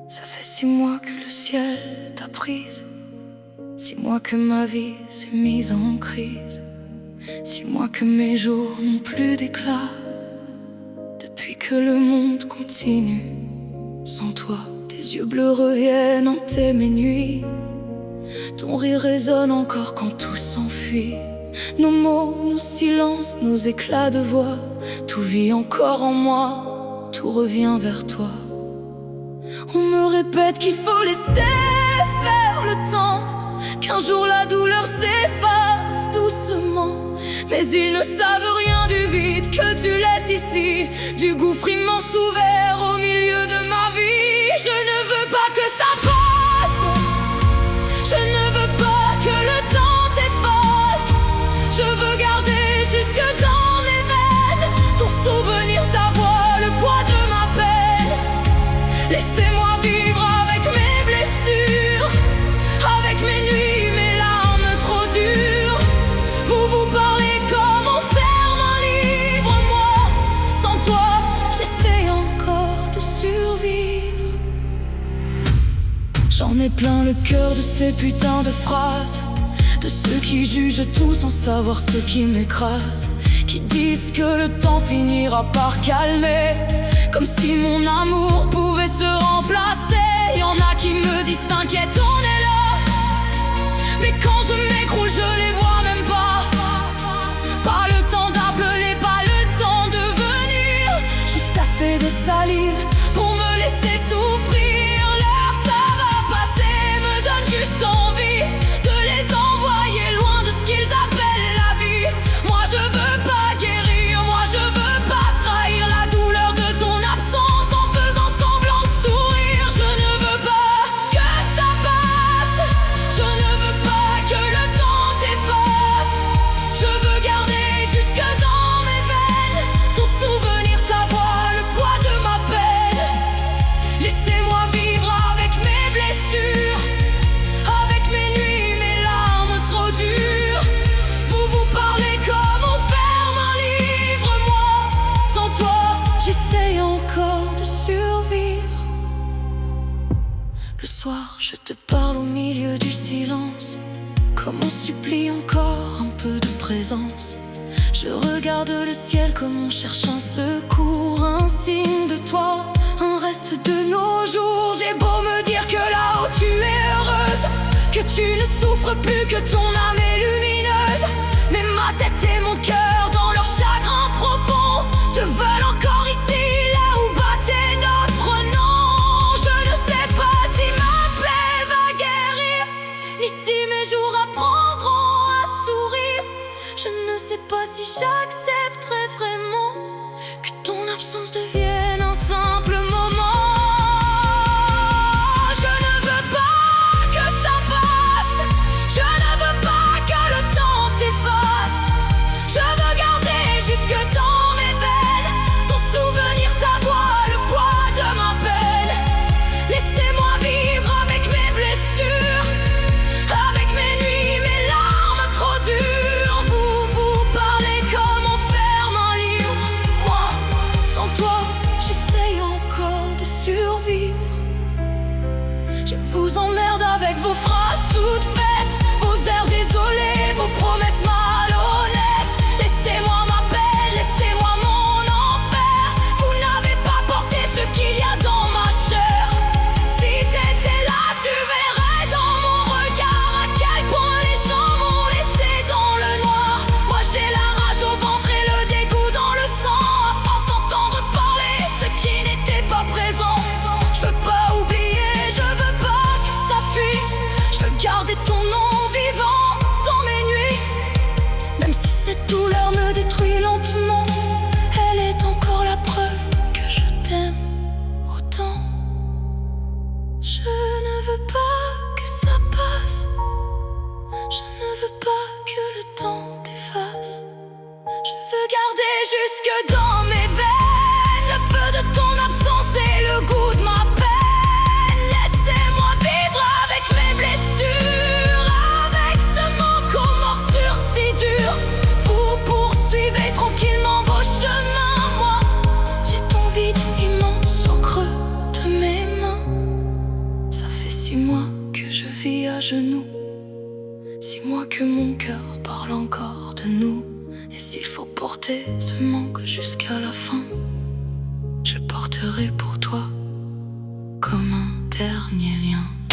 Ça fait 6 mois que le ciel t'a prise, 6 mois que ma vie s'est mise en crise, 6 mois que mes jours n'ont plus d'éclat. Depuis que le monde continue sans toi, tes yeux bleus reviennent hanter mes nuits. Ton rire résonne encore quand tout s'enfuit. Nos mots, nos silences, nos éclats de voix, tout vit encore en moi, tout revient vers toi. On me répète qu'il faut laisser faire le temps, qu'un jour la douleur s'efface doucement. Mais ils ne savent rien du vide que tu laisses ici, du gouffre immense ouvert au milieu de ma vie. Je ne veux pas que ça passe, je ne veux pas que le temps t'efface. Je veux garder jusque dans mes veines ton souvenir, ta voix, le poids de ma peine. Laissez-moi vivre avec mes blessures, avec mes nuits, mes larmes trop dures. Vous parlez comme on ferme un livre. Moi, sans toi, j'essaye encore de survivre. J'en ai plein le cœur de ces putains de phrases, de ceux qui jugent tout sans savoir ce qui m'écrase, qui disent que le temps finira par calmer, comme si mon amour pouvait se remplacer. Y'en a qui me disent t'inquiète, on est là. Mais quand je m'écroule, je les vois même pas. Pas le temps d'appeler, pas le temps de venir, juste assez de salive pour me laisser souffrir. L'heure ça va passer, me donne juste envie de les envoyer loin de ce qu'ils appellent la vie. Moi je veux pas guérir, moi je veux pas trahir la douleur de ton absence en faisant semblant de sourire. Je ne veux pas que ça passe, je ne veux pas que le temps t'efface. Je veux garder jusque dans mes veines ton souvenir, ta voix, le poids de ma peine. Laissez-moi vivre avec mes blessures, avec mes nuits, mes larmes trop dures. Vous parlez comme on ferme un livre. Moi, sans toi, j'essaye encore de survivre. Le soir, je te parle au milieu du silence, comme on supplie encore un peu de présence. Je regarde le ciel comme on cherche un secours, un signe de toi, un reste de nos jours. J'ai beau me dire que là-haut tu es heureuse, que tu ne souffres plus, que ton âme est lumineuse, mais ma tête et mon cœur dans leur chagrin profond te veulent encore ici, là où battait notre nom. Je ne sais pas si ma plaie va guérir, ni si mes jours apprendront à sourire. Je ne sais pas si j'accepterai vraiment que ton absence devienne un simple moment. Je ne veux pas que ça passe, je ne veux pas que vie à genoux. Si moi que mon cœur parle encore de nous, et s'il faut porter ce manque jusqu'à la fin, je porterai pour toi comme un dernier lien.